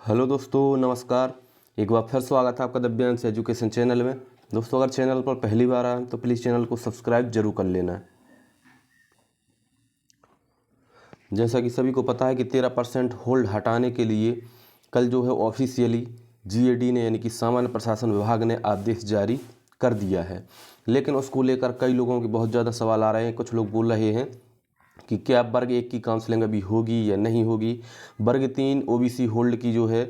Hello दोस्तों, नमस्कार। एक बार फिर स्वागत है आपका दिव्यांश एजुकेशन चैनल में। दोस्तों, अगर चैनल पर पहली बार आए तो प्लीज़ चैनल को सब्सक्राइब जरूर कर लेना। जैसा कि सभी को पता है कि 13% होल्ड हटाने के लिए कल जो है ऑफिशियली जीएडी ने यानी कि सामान्य प्रशासन विभाग ने आदेश जारी कर दिया है। लेकिन उसको लेकर कई लोगों के बहुत ज़्यादा सवाल आ रहे हैं। कुछ लोग बोल रहे हैं कि क्या वर्ग 1 की काउंसलिंग अभी होगी या नहीं होगी, वर्ग 3 ओबीसी होल्ड की जो है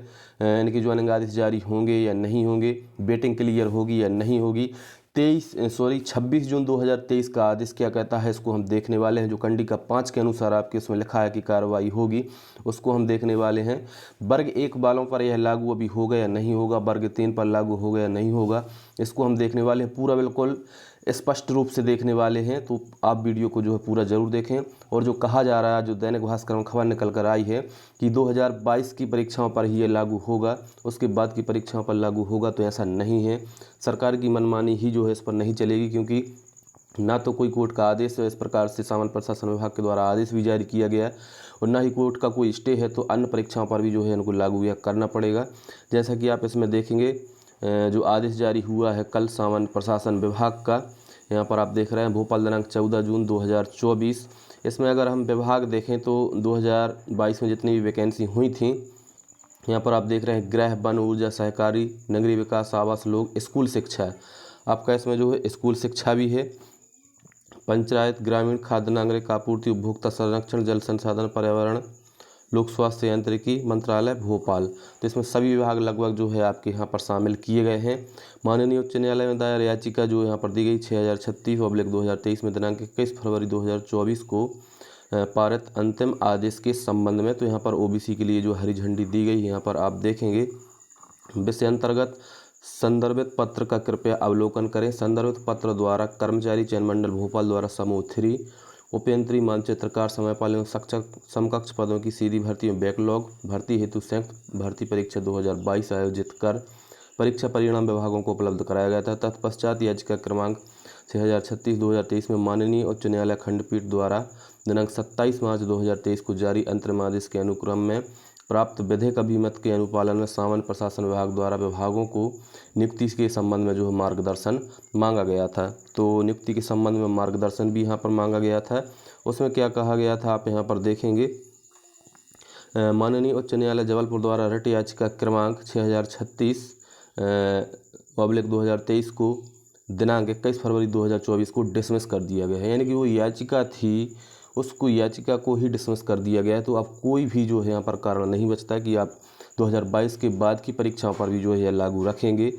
यानी कि ज्वाइनिंग आदेश जारी होंगे या नहीं होंगे, वेटिंग क्लियर होगी या नहीं होगी। 26 जून 2023 का आदेश क्या कहता है, इसको हम देखने वाले हैं। जो कंडिका 5 के अनुसार आपके उसमें लिखा है कि कार्रवाई होगी, उसको हम देखने वाले हैं। वर्ग 1 वालों पर यह लागू अभी होगा या नहीं होगा, वर्ग 3 पर लागू होगा या नहीं होगा, इसको हम देखने वाले हैं। पूरा बिल्कुल स्पष्ट रूप से देखने वाले हैं, तो आप वीडियो को जो है पूरा ज़रूर देखें। और जो कहा जा रहा है, जो दैनिक भास्कर में खबर निकल कर आई है कि 2022 की परीक्षाओं पर ही ये लागू होगा, उसके बाद की परीक्षाओं पर लागू होगा, तो ऐसा नहीं है। सरकार की मनमानी ही जो है इस पर नहीं चलेगी, क्योंकि ना तो कोई कोर्ट का आदेश है, इस प्रकार से सामान्य प्रशासन विभाग के द्वारा आदेश भी जारी किया गया है, और ना ही कोर्ट का कोई स्टे है। तो अन्य परीक्षाओं पर भी जो है इनको लागू यह करना पड़ेगा। जैसा कि आप इसमें देखेंगे, जो आदेश जारी हुआ है कल सामान्य प्रशासन विभाग का, यहाँ पर आप देख रहे हैं भोपाल दिनांक 14 जून 2024। इसमें अगर हम विभाग देखें तो 2022 में जितनी भी वैकेंसी हुई थी, यहाँ पर आप देख रहे हैं गृह, वन, ऊर्जा, सहकारी, नगरीय विकास, आवास, लोक, स्कूल शिक्षा। आपका इसमें जो है स्कूल शिक्षा भी है, पंचायत, ग्रामीण, खाद्य नागरिक आपूर्ति, उपभोक्ता संरक्षण, जल संसाधन, पर्यावरण, लोक स्वास्थ्य यांत्रिकी मंत्रालय भोपाल। तो इसमें सभी विभाग लगभग जो है आपके यहाँ पर शामिल किए गए हैं। माननीय उच्च न्यायालय में दायर याचिका जो यहाँ पर दी गई 6036/2023 में दिनांक 21 फरवरी 2024 को पारित अंतिम आदेश के संबंध में। तो यहाँ पर ओबीसी के लिए जो हरी झंडी दी गई, यहाँ पर आप देखेंगे विषय अंतर्गत संदर्भित पत्र का कृपया अवलोकन करें। संदर्भित पत्र द्वारा कर्मचारी चयन मंडल भोपाल द्वारा समूह 3 उपेंद्री मानचित्रकार समयपाल एवं समकक्ष पदों की सीधी भर्ती में बैकलॉग भर्ती हेतु संयुक्त भर्ती परीक्षा 2022 आयोजित कर परीक्षा परिणाम विभागों को उपलब्ध कराया गया था। तत्पश्चात याचिका क्रमांक 6036/2023 में माननीय उच्च न्यायालय खंडपीठ द्वारा दिनांक 27 मार्च 2023 को जारी अंतरिम आदेश के अनुक्रम में प्राप्त विधिक अभिमत के अनुपालन में सामान्य प्रशासन विभाग द्वारा विभागों को नियुक्ति के संबंध में जो है मार्गदर्शन मांगा गया था। तो नियुक्ति के संबंध में मार्गदर्शन भी यहाँ पर मांगा गया था। उसमें क्या कहा गया था आप यहाँ पर देखेंगे, माननीय उच्च न्यायालय जबलपुर द्वारा रिट याचिका क्रमांक 6036/2023 को दिनांक 21 फरवरी 2024 को डिसमिस कर दिया गया है। यानी कि वो याचिका थी, उसको याचिका को ही डिसमिस कर दिया गया है। तो अब कोई भी जो है यहाँ पर कारण नहीं बचता कि आप 2022 के बाद की परीक्षाओं पर भी जो है लागू रखेंगे।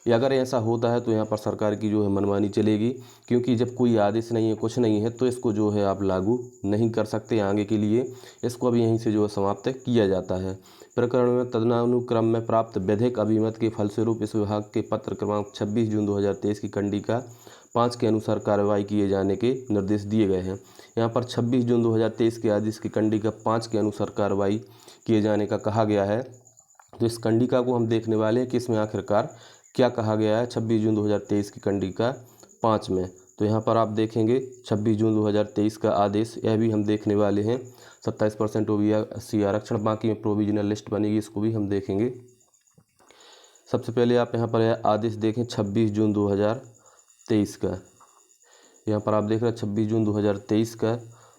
या अगर ऐसा होता है तो यहाँ पर सरकार की जो है मनमानी चलेगी, क्योंकि जब कोई आदेश नहीं है, कुछ नहीं है, तो इसको जो है आप लागू नहीं कर सकते आगे के लिए। इसको अभी यहीं से जो है समाप्त किया जाता है। प्रकरण में तदनुक्रम में प्राप्त विधिक अभिमत के फलस्वरूप इस विभाग के पत्र क्रमांक 26 जून 2023 की कंडिका 5 के अनुसार कार्रवाई किए जाने के निर्देश दिए गए हैं। यहाँ पर 26 जून 2023 के आदेश की कंडिका 5 के अनुसार कार्रवाई किए जाने का कहा गया है। तो इस कंडिका को हम देखने वाले हैं कि इसमें आखिरकार क्या कहा गया है 26 जून 2023 की कंडिका 5 में। तो यहाँ पर आप देखेंगे 26 जून 2023 का आदेश, यह भी हम देखने वाले हैं। 27% ओबीसी आरक्षण, बाकी में प्रोविजनल लिस्ट बनेगी, इसको भी हम देखेंगे। सबसे पहले आप यहाँ पर आदेश देखें 26 जून 2023 का। यहाँ पर आप देख रहे हैं 26 जून 2023 का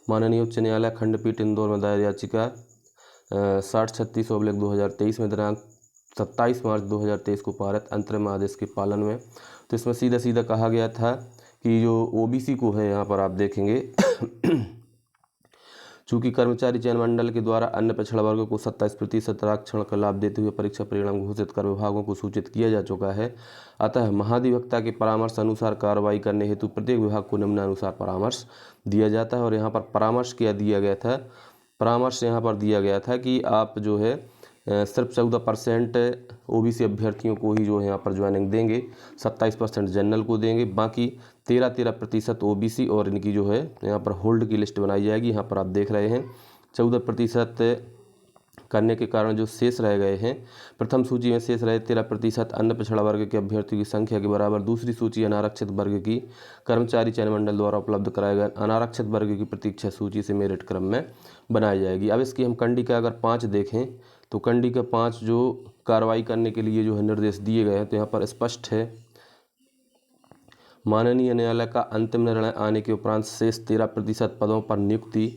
माननीय उच्च न्यायालय खंडपीठ इंदौर में दायर याचिका 6036/2023 में दिनांक 27 मार्च 2023 को पारित अंतरिम आदेश के पालन में। तो इसमें सीधा सीधा कहा गया था कि जो ओबीसी को है, यहाँ पर आप देखेंगे चूँकि कर्मचारी चयन मंडल के द्वारा अन्य पिछड़ा वर्ग को 27% आरक्षण का लाभ देते हुए परीक्षा परिणाम घोषित कर विभागों को सूचित किया जा चुका है, अतः महाधिवक्ता के परामर्श अनुसार कार्रवाई करने हेतु प्रत्येक विभाग को निम्नानुसार परामर्श दिया जाता है। और यहाँ पर परामर्श क्या दिया गया था, परामर्श यहाँ पर दिया गया था कि आप जो है सिर्फ 14% ओबीसी अभ्यर्थियों को ही जो है यहाँ पर ज्वाइनिंग देंगे, 27% जनरल को देंगे, बाकी 13% ओबीसी और इनकी जो है यहाँ पर होल्ड की लिस्ट बनाई जाएगी। यहाँ पर आप देख रहे हैं 14% करने के कारण जो शेष रह गए हैं, प्रथम सूची में शेष रहे 13% अन्य पिछड़ा वर्ग के अभ्यर्थियों की संख्या के बराबर दूसरी सूची अनारक्षित वर्ग की कर्मचारी चयन मंडल द्वारा उपलब्ध कराए गए अनारक्षित वर्ग की प्रतीक्षा सूची से मेरिट क्रम में बनाई जाएगी। अब इसकी हम कंडिका अगर 5 देखें तो कंडिका 5 जो कार्रवाई करने के लिए जो है निर्देश दिए गए हैं, तो यहाँ पर स्पष्ट है, माननीय न्यायालय का अंतिम निर्णय आने के उपरांत शेष 13% पदों पर नियुक्ति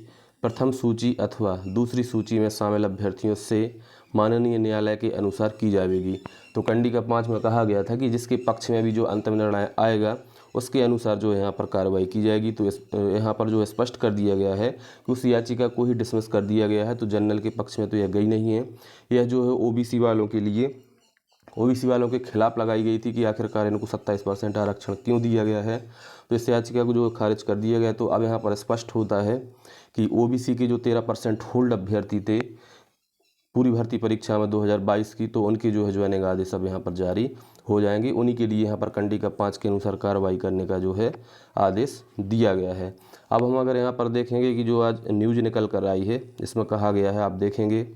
प्रथम सूची अथवा दूसरी सूची में शामिल अभ्यर्थियों से माननीय न्यायालय के अनुसार की जाएगी। तो कंडिका 5 में कहा गया था कि जिसके पक्ष में भी जो अंतिम निर्णय आएगा उसके अनुसार जो यहाँ पर कार्रवाई की जाएगी। तो यहाँ पर जो स्पष्ट कर दिया गया है कि उस याचिका को ही डिसमिस कर दिया गया है। तो जनरल के पक्ष में तो यह गई नहीं है, यह जो है ओबीसी वालों के लिए, ओबीसी वालों के खिलाफ लगाई गई थी कि आखिरकार इनको 27% आरक्षण क्यों दिया गया है। तो इस याचिका को जो खारिज कर दिया गया। तो अब यहाँ पर स्पष्ट होता है कि ओबीसी के जो 13% होल्ड अभ्यर्थी थे पूरी भर्ती परीक्षा में 2022 की, तो उनके जो है ज्वाइनिंग आदेश अब यहाँ पर जारी हो जाएंगे। उन्हीं के लिए यहाँ पर कंडिका 5 के अनुसार कार्रवाई करने का जो है आदेश दिया गया है। अब हम अगर यहाँ पर देखेंगे कि जो आज न्यूज़ निकल कर आई है, इसमें कहा गया है, आप देखेंगे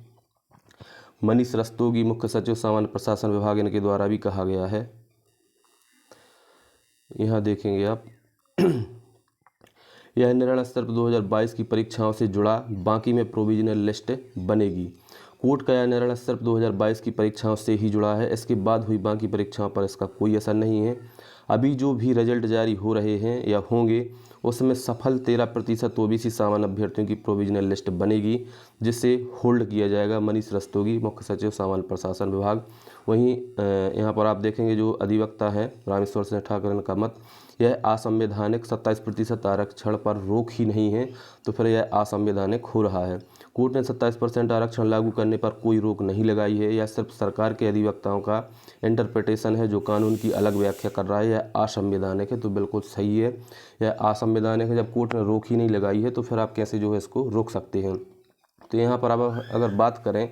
मनीष रस्तोगी मुख्य सचिव सामान्य प्रशासन विभाग, इनके द्वारा भी कहा गया है, यहाँ देखेंगे आप यह निर्णय सिर्फ 2022 की परीक्षाओं से जुड़ा, बाकी में प्रोविजनल लिस्ट बनेगी। कोर्ट का यह निर्णय सिर्फ 2022 की परीक्षाओं से ही जुड़ा है, इसके बाद हुई बाकी परीक्षाओं पर इसका कोई असर नहीं है। अभी जो भी रिजल्ट जारी हो रहे हैं या होंगे उसमें सफल 13% ओबीसी सामान्य अभ्यर्थियों की प्रोविजनल लिस्ट बनेगी, जिसे होल्ड किया जाएगा। मनीष रस्तोगी मुख्य सचिव सामान्य प्रशासन विभाग। वहीं यहाँ पर आप देखेंगे जो अधिवक्ता हैं रामेश्वर सिंह ठाकुर का मत, यह असंवैधानिक 27% आरक्षण पर रोक ही नहीं है, तो फिर यह असंवैधानिक हो रहा है। कोर्ट ने 27% आरक्षण लागू करने पर कोई रोक नहीं लगाई है, यह सिर्फ सरकार के अधिवक्ताओं का इंटरप्रिटेशन है जो कानून की अलग व्याख्या कर रहा है। यह असंवैधानिक है, तो बिल्कुल सही है, यह असंवैधानिक है। जब कोर्ट ने रोक ही नहीं लगाई है तो फिर आप कैसे जो है इसको रोक सकते हैं। तो यहाँ पर अब अगर बात करें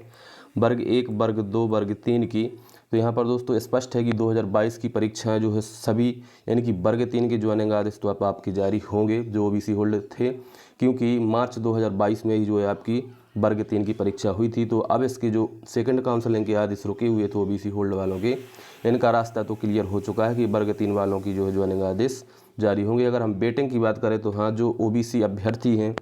वर्ग 1, वर्ग 2, वर्ग 3 की, तो यहाँ पर दोस्तों स्पष्ट है कि 2022 की परीक्षाएं जो है सभी, यानी कि वर्ग 3 के ज्वाइनिंग आदेश तो आपके जारी होंगे जो ओबीसी होल्डर थे, क्योंकि मार्च 2022 में ही जो है आपकी वर्ग 3 की परीक्षा हुई थी। तो अब इसके जो सेकंड काउंसलिंग के आदेश रुके हुए थे ओबीसी होल्ड वालों के, इनका रास्ता तो क्लियर हो चुका है कि वर्ग 3 वालों की जो है ज्वाइनिंग आदेश जारी होंगे। अगर हम बेटिंग की बात करें तो हाँ, जो ओबीसी अभ्यर्थी हैं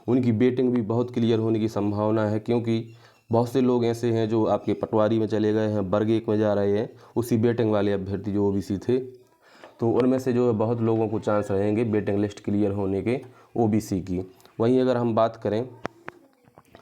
उनकी बेटिंग भी बहुत क्लियर होने की संभावना है, क्योंकि बहुत से लोग ऐसे हैं जो आपके पटवारी में चले गए हैं, वर्ग 1 में जा रहे हैं, उसी बेटिंग वाले अभ्यर्थी जो ओबीसी थे, तो उनमें से जो है बहुत लोगों को चांस रहेंगे बेटिंग लिस्ट क्लियर होने के ओबीसी की। वहीं अगर हम बात करें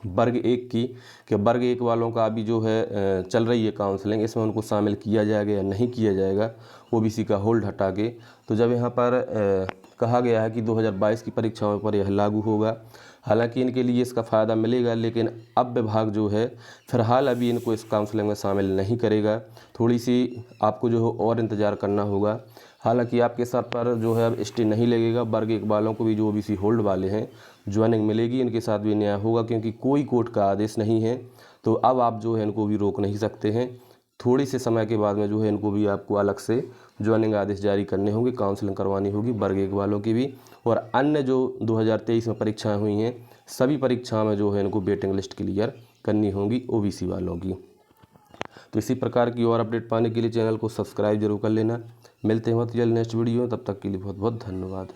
वर्ग 1 की, कि वर्ग 1 वालों का अभी जो है चल रही है काउंसलिंग, इसमें उनको शामिल किया जाएगा या नहीं किया जाएगा ओबीसी का होल्ड हटा के। तो जब यहाँ पर कहा गया है कि 2022 की परीक्षाओं पर यह लागू होगा, हालांकि इनके लिए इसका फ़ायदा मिलेगा, लेकिन अब विभाग जो है फ़िलहाल अभी इनको इस काउंसलिंग में शामिल नहीं करेगा। थोड़ी सी आपको जो है और इंतज़ार करना होगा। हालांकि आपके सर पर जो है अब स्टे नहीं लगेगा, वर्ग 1 वालों को भी जो ओबीसी होल्ड वाले हैं ज्वाइनिंग मिलेगी, इनके साथ भी न्याय होगा, क्योंकि कोई कोर्ट का आदेश नहीं है। तो अब आप जो है इनको भी रोक नहीं सकते हैं, थोड़ी से समय के बाद में जो है इनको भी आपको अलग से ज्वाइनिंग आदेश जारी करने होंगे, काउंसलिंग करवानी होगी वर्ग 1 वालों की भी। और अन्य जो 2023 में परीक्षाएं हुई हैं सभी परीक्षाओं में जो है इनको वेटिंग लिस्ट क्लियर करनी होगी ओबीसी वालों की। तो इसी प्रकार की और अपडेट पाने के लिए चैनल को सब्सक्राइब जरूर कर लेना। मिलते हैं बहुत जल्द नेक्स्ट वीडियो, तब तक के लिए बहुत बहुत धन्यवाद।